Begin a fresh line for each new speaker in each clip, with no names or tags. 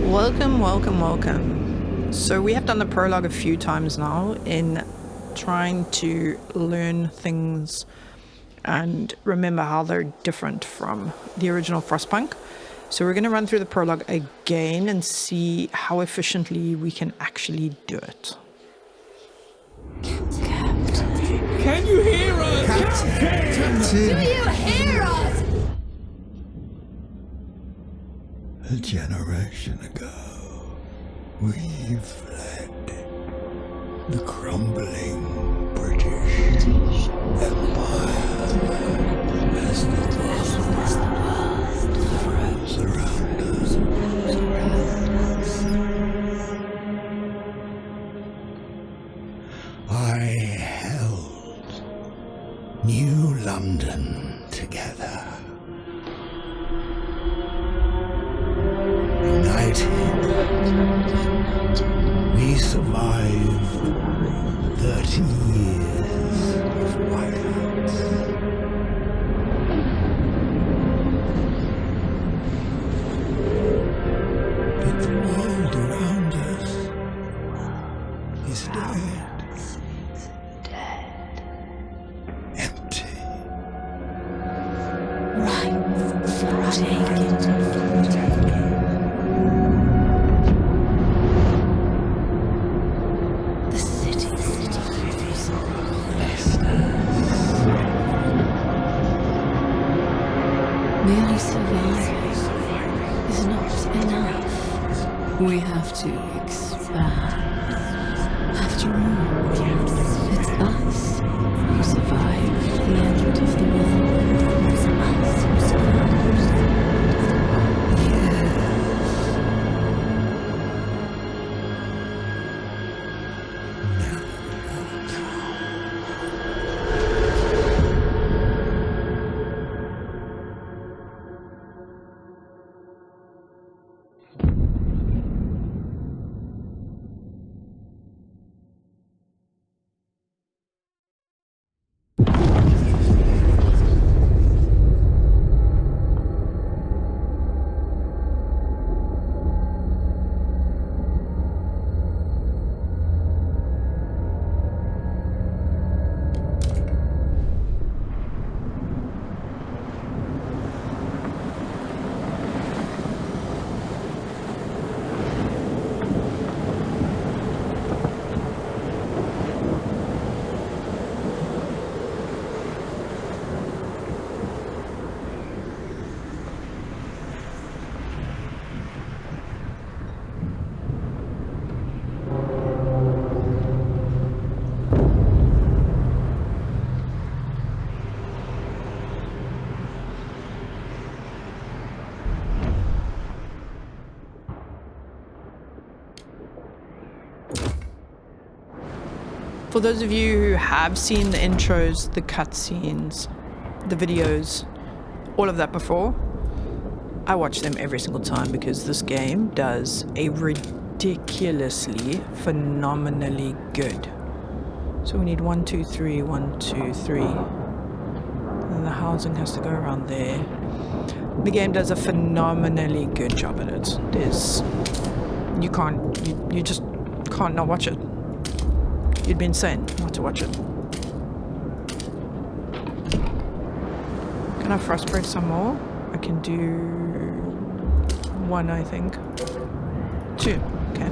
Welcome, welcome, welcome. So we have done the prologue a few times now in trying to learn things and remember how they're different from the original Frostpunk. So we're going to run through the prologue again and see how efficiently we can actually do it.
Captain. Can you hear us? Captain!
Do you hear us?
A generation ago, we fled the crumbling British Empire as the world surrounded us. I held New London together. United, we survived 30 years of violence. But the world around us is dead. Empty.
Right for taking.
Merely surviving is not enough. We have to expand. After all, it's us who survived the end of the world. It's us who survived. Yes.
For those of you who have seen the intros, the cutscenes, the videos, all of that before, I watch them every single time because this game does a ridiculously, phenomenally good. So we need 1, 2, 3, 1, 2, 3. And the housing has to go around there. The game does a phenomenally good job at it. You just can't not watch it. You'd be insane not to watch it. Can I frostbreak some more? I can do 1, I think. 2, okay.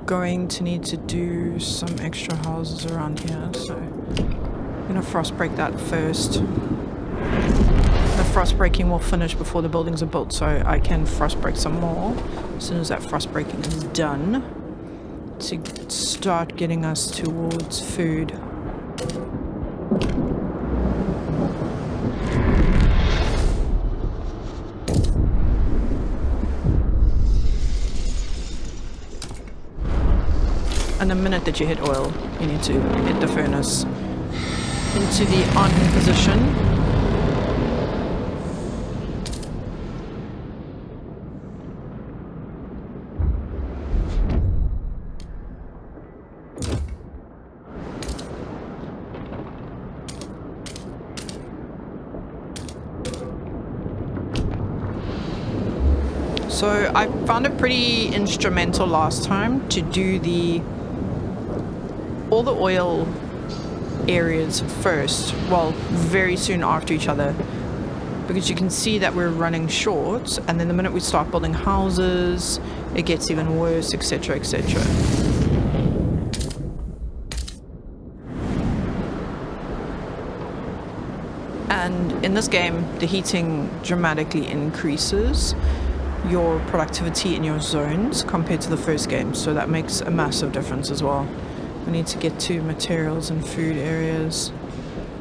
Going to need to do some extra houses around here, so I'm gonna frost break that first. The frost breaking will finish before the buildings are built, so I can frost break some more as soon as that frost breaking is done to start getting us towards food. the minute that you hit oil, you need to hit the furnace into the on position. So I found it pretty instrumental last time to do all the oil areas first, well, very soon after each other, because you can see that we're running short, and then the minute we start building houses, it gets even worse, etc., etc. And in this game, the heating dramatically increases your productivity in your zones compared to the first game, so that makes a massive difference as well. I need to get to materials and food areas.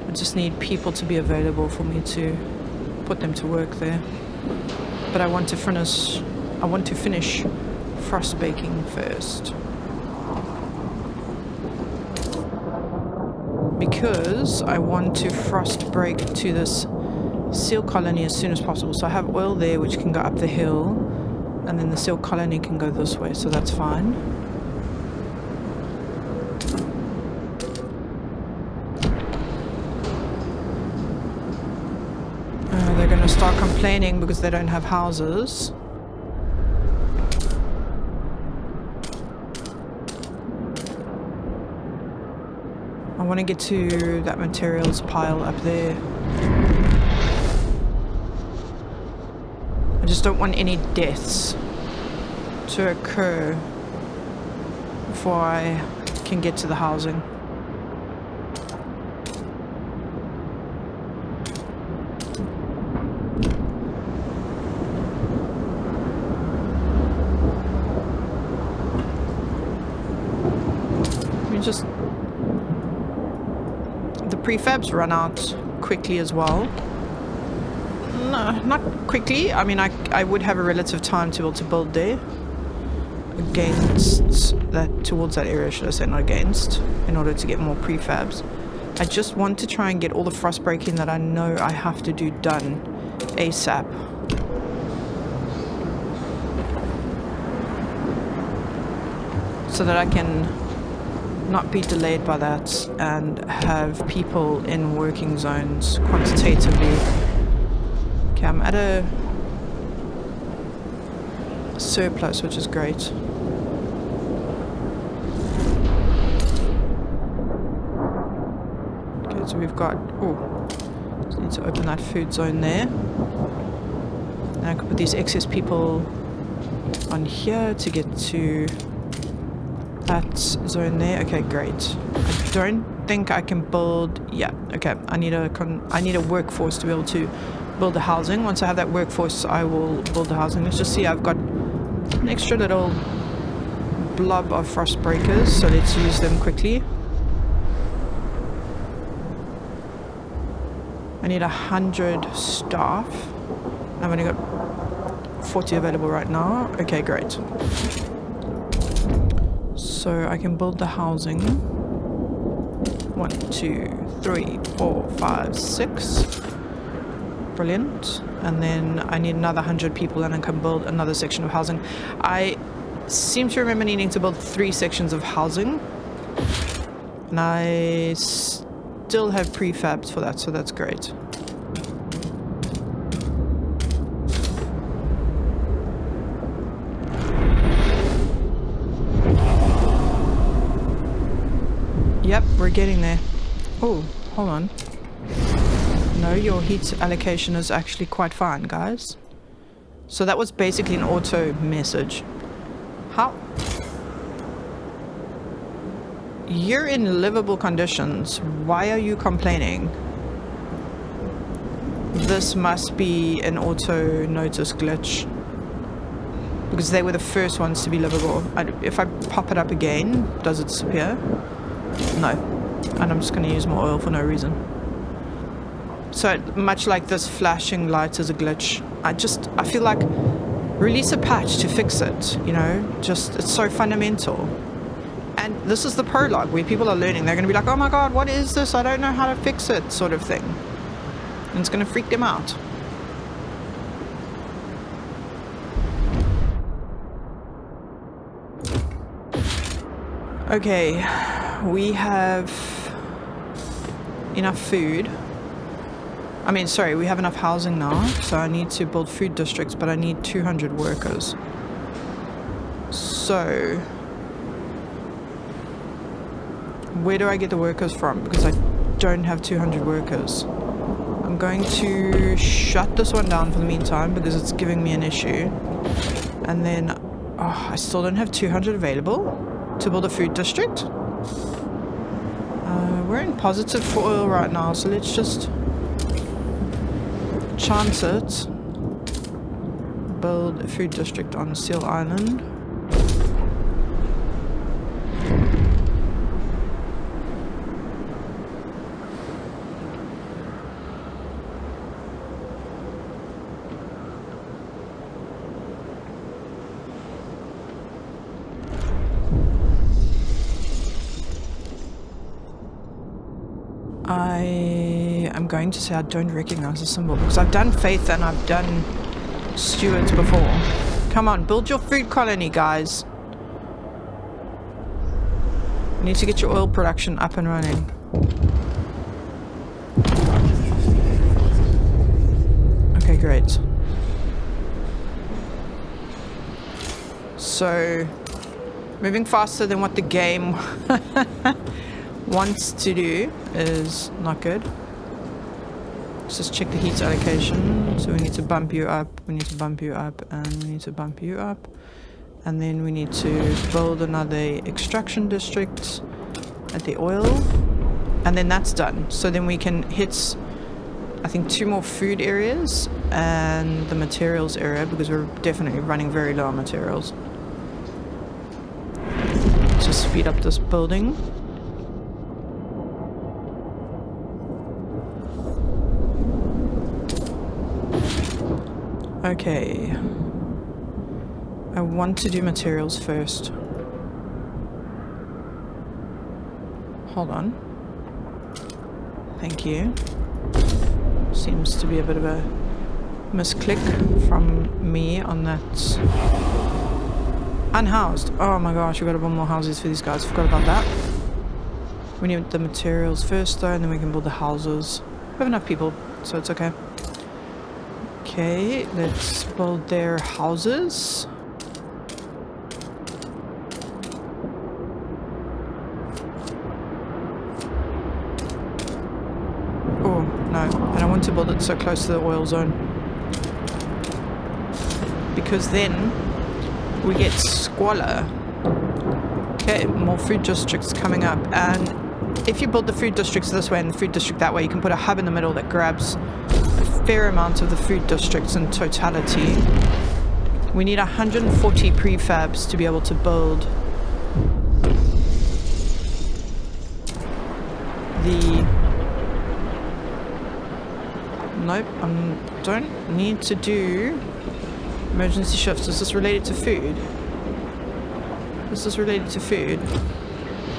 I just need people to be available for me to put them to work there. But I want to finish frost baking first, because I want to frost break to this seal colony as soon as possible. So I have oil there which can go up the hill, and then the seal colony can go this way, so that's fine. They're gonna start complaining because they don't have houses. I want to get to that materials pile up there. I just don't want any deaths to occur before I can get to the housing. Let me just... The prefabs run out quickly as well. No, not quickly. I mean, I would have a relative time to be able to build there. Against that, towards that area, should I say, not against, in order to get more prefabs. I just want to try and get all the frost breaking that I know I have to do done ASAP. So that I can not be delayed by that and have people in working zones quantitatively. Okay, I'm at a surplus, which is great. Okay, so we've got... Oh, just need to open that food zone there. And I could put these excess people on here to get to that zone there. Okay, great. I don't think I can build... Yeah, okay. I need a workforce to be able to build the housing. Once I have that workforce, I will build the housing. Let's just see, I've got an extra little blob of frost breakers, so let's use them quickly. I need 100 staff. I've only got 40 available right now. Okay, great. So I can build the housing. 1, 2, 3, 4, 5, 6. Brilliant. And then I need another 100 people and I can build another section of housing. I seem to remember needing to build 3 sections of housing. And I still have prefabs for that, so that's great. Yep, we're getting there. Oh, hold on. No, your heat allocation is actually quite fine, guys. So that was basically an auto message. How? You're in livable conditions. Why are you complaining? This must be an auto notice glitch. Because they were the first ones to be livable. If I pop it up again, does it disappear? No. And I'm just going to use more oil for no reason. So much like this flashing light is a glitch, I feel like release a patch to fix it, you know? Just, it's so fundamental. And this is the prologue where people are learning. They're going to be like, oh my god, what is this? I don't know how to fix it, sort of thing. And it's going to freak them out. Okay, we have enough food. I mean, sorry, we have enough housing now, so I need to build food districts, but I need 200 workers. So, where do I get the workers from? Because I don't have 200 workers. I'm going to shut this one down for the meantime because it's giving me an issue. And then, oh, I still don't have 200 available to build a food district. We're in positive for oil right now, so let's just chance it. Build a food district on Seal Island. I'm going to say I don't recognize the symbol because I've done Faith and I've done Stewards before. Come on, build your food colony, guys. You need to get your oil production up and running. Okay, great. So, moving faster than what the game wants to do is not good. Let's just check the heat allocation. So we need to bump you up, we need to bump you up, and we need to bump you up. And then we need to build another extraction district at the oil. And then that's done. So then we can hit, I think, 2 more food areas and the materials area because we're definitely running very low on materials. Let's just speed up this building. Okay, I want to do materials first. Hold on. Thank you. Seems to be a bit of a misclick from me on that. Unhoused. Oh my gosh, we've got to build more houses for these guys. Forgot about that. We need the materials first though, and then we can build the houses. We have enough people, so it's okay. Okay, let's build their houses. Oh, no. I don't want to build it so close to the oil zone. Because then we get squalor. Okay, more food districts coming up. And if you build the food districts this way and the food district that way, you can put a hub in the middle that grabs fair amount of the food districts in totality. We need 140 prefabs to be able to build the... Nope, I don't need to do emergency shifts. Is this related to food? This is related to food.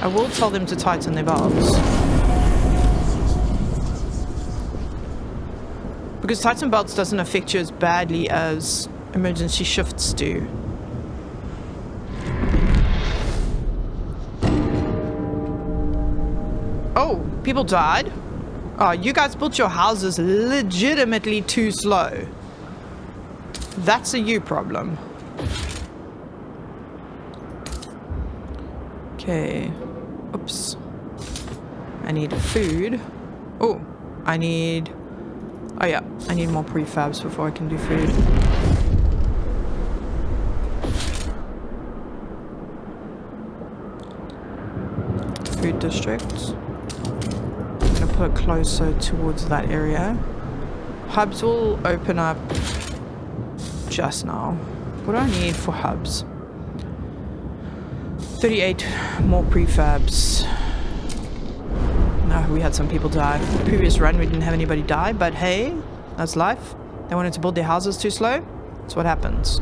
I will tell them to tighten their belts. Because tighten belts doesn't affect you as badly as emergency shifts do. Oh, people died? Oh, you guys built your houses legitimately too slow. That's a you problem. Okay. Oops. I need food. Oh, I need... Oh yeah, I need more prefabs before I can do food. Food district. I'm gonna put it closer towards that area. Hubs will open up just now. What do I need for hubs? 38 more prefabs. No, we had some people die. The previous run we didn't have anybody die, but hey, that's life. They wanted to build their houses too slow. That's what happens.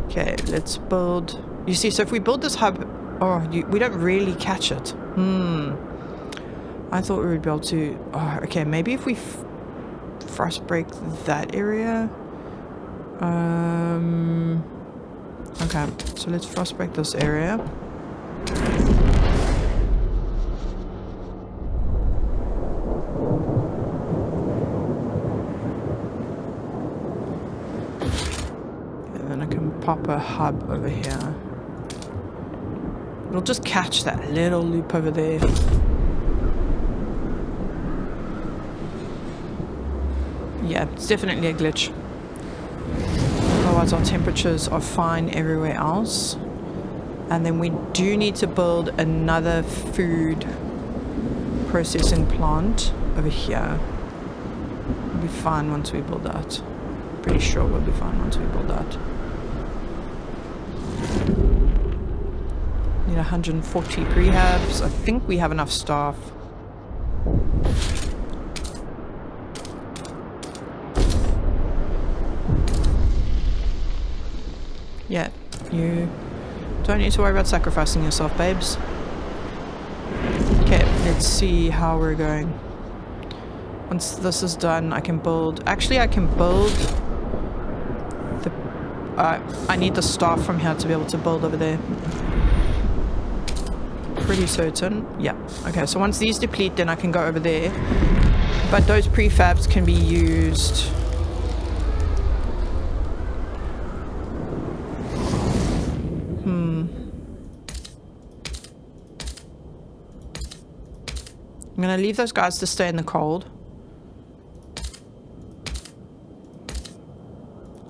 Okay, let's build... You see, so if we build this hub Oh, we don't really catch it. I thought we would be able to... Oh, okay, maybe if we frost break that area. Okay, so let's frost break this area. And then I can pop a hub over here. It'll just catch that little loop over there. Yeah, it's definitely a glitch. Otherwise our temperatures are fine everywhere else. And then we do need to build another food processing plant over here. We'll be fine once we build that. Pretty sure we'll be fine once we build that. Need 140 prehabs. I think we have enough staff. Yeah, you don't need to worry about sacrificing yourself, babes. Okay, let's see how we're going. Once this is done, I can build... Actually, I can build... I need the staff from here to be able to build over there. Pretty certain. Yeah. Okay, so once these deplete, then I can go over there. But those prefabs can be used... I'm going to leave those guys to stay in the cold.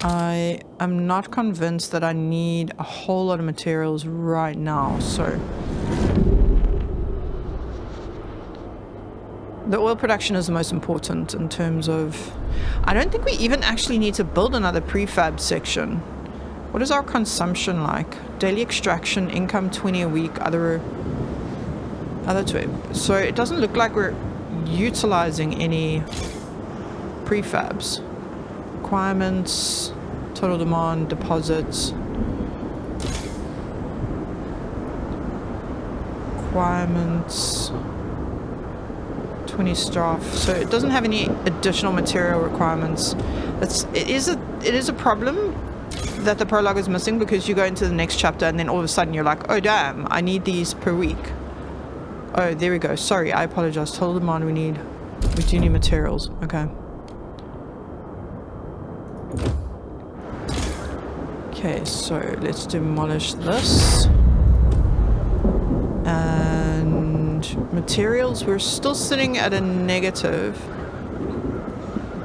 I am not convinced that I need a whole lot of materials right now, so... The oil production is the most important in terms of... I don't think we even actually need to build another prefab section. What is our consumption like? Daily extraction, income 20 a week, other 2. So it doesn't look like we're utilizing any prefabs. Requirements, total demand, deposits. Requirements, 20 staff. So it doesn't have any additional material requirements. It is a problem that the prologue is missing, because you go into the next chapter and then all of a sudden you're like, oh damn, I need these per week. Oh, there we go. Sorry, I apologize. Total demand we do need materials. Okay. Okay, so let's demolish this. And materials, we're still sitting at a negative.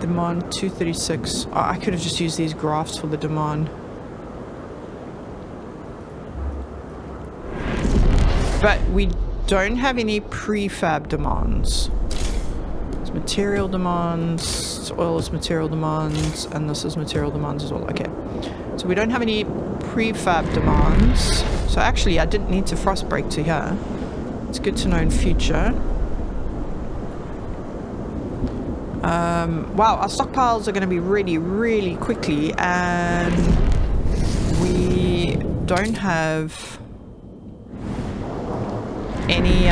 Demand 236. Oh, I could have just used these graphs for the demand. But we don't have any prefab demands. It's material demands, oil is material demands, and this is material demands as well. Okay, so we don't have any prefab demands. So actually I didn't need to frost break to here. It's good to know in future. Wow, our stockpiles are going to be ready really quickly, and we don't have any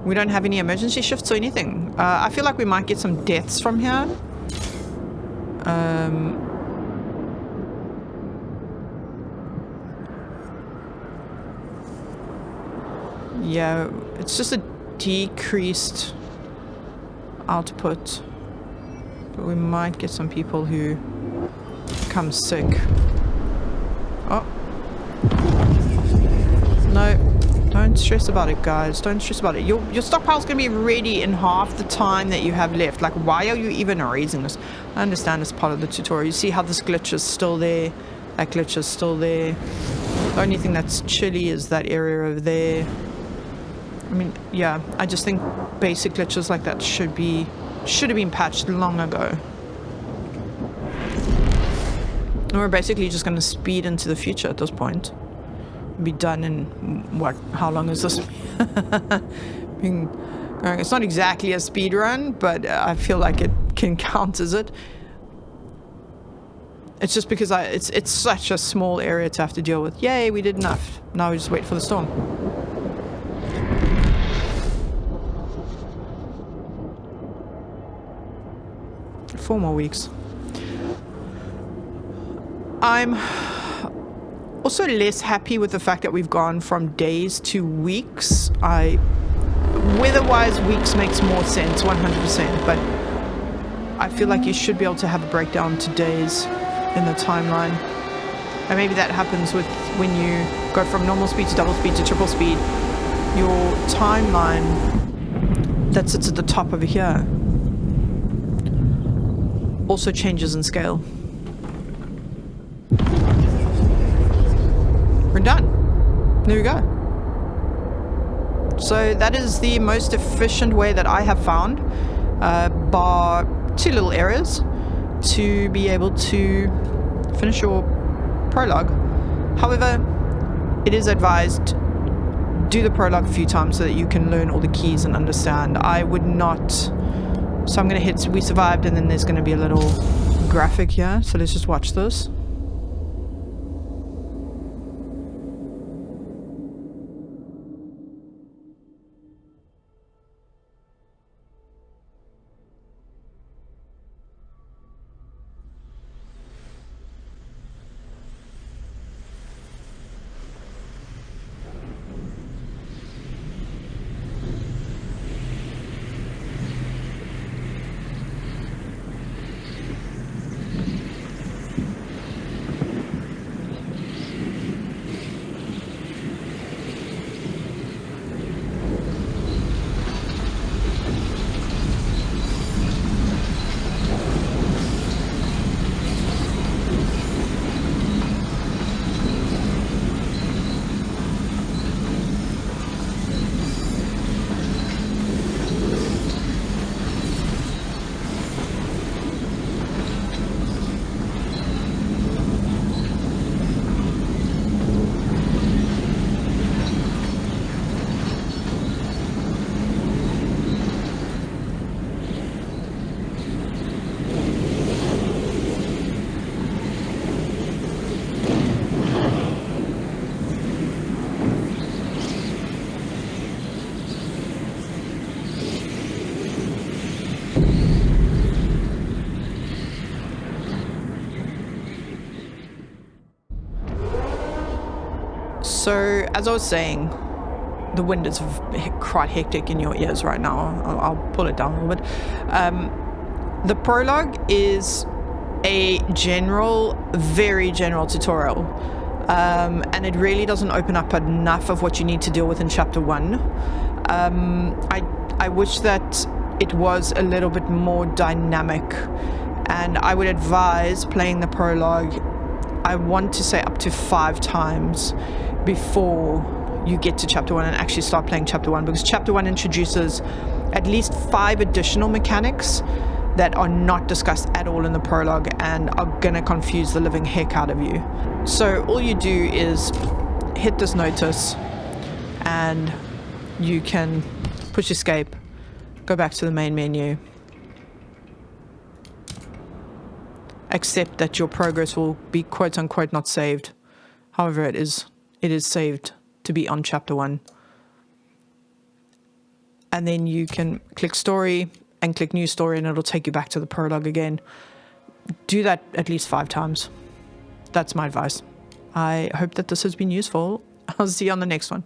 we don't have any emergency shifts or anything. I feel like we might get some deaths from here. Yeah, it's just a decreased output, but we might get some people who become sick. Oh no, don't stress about it, guys. Don't stress about it. Your stockpile's gonna be ready in half the time that you have left. Like, why are you even raising this? I understand it's part of the tutorial. You see how this glitch is still there, that glitch is still there. The only thing that's chilly is that area over there. I mean, yeah, I just think basic glitches like that should have been patched long ago. And we're basically just going to speed into the future at this point. Be done in what? How long is this? It's not exactly a speed run, but I feel like it can count as it. It's just because it's such a small area to have to deal with. Yay, we did enough. Now we just wait for the storm. Four more weeks. I'm also less happy with the fact that we've gone from days to weeks. Weather-wise, weeks makes more sense, 100%, but I feel like you should be able to have a breakdown to days in the timeline. And maybe that happens with when you go from normal speed to double speed to triple speed. Your timeline that sits at the top over here also changes in scale. We're done. There we go. So that is the most efficient way that I have found, bar two little areas, to be able to finish your prologue. However, it is advised, do the prologue a few times so that you can learn all the keys and understand. I would not... So I'm going to hit we survived, and then there's going to be a little graphic here. So let's just watch this. So, as I was saying, the wind is quite hectic in your ears right now. I'll pull it down a little bit. The prologue is a general, very general tutorial. And it really doesn't open up enough of what you need to deal with in chapter 1. I wish that it was a little bit more dynamic, and I would advise playing the prologue, I want to say up to 5 times before you get to chapter 1 and actually start playing chapter 1, because chapter 1 introduces at least 5 additional mechanics that are not discussed at all in the prologue and are gonna confuse the living heck out of you. So all you do is hit this notice and you can push escape, go back to the main menu, accept that your progress will be quote unquote not saved. However, it is saved to be on chapter 1. And then you can click story and click new story and it'll take you back to the prologue again. Do that at least 5 times. That's my advice. I hope that this has been useful. I'll see you on the next one.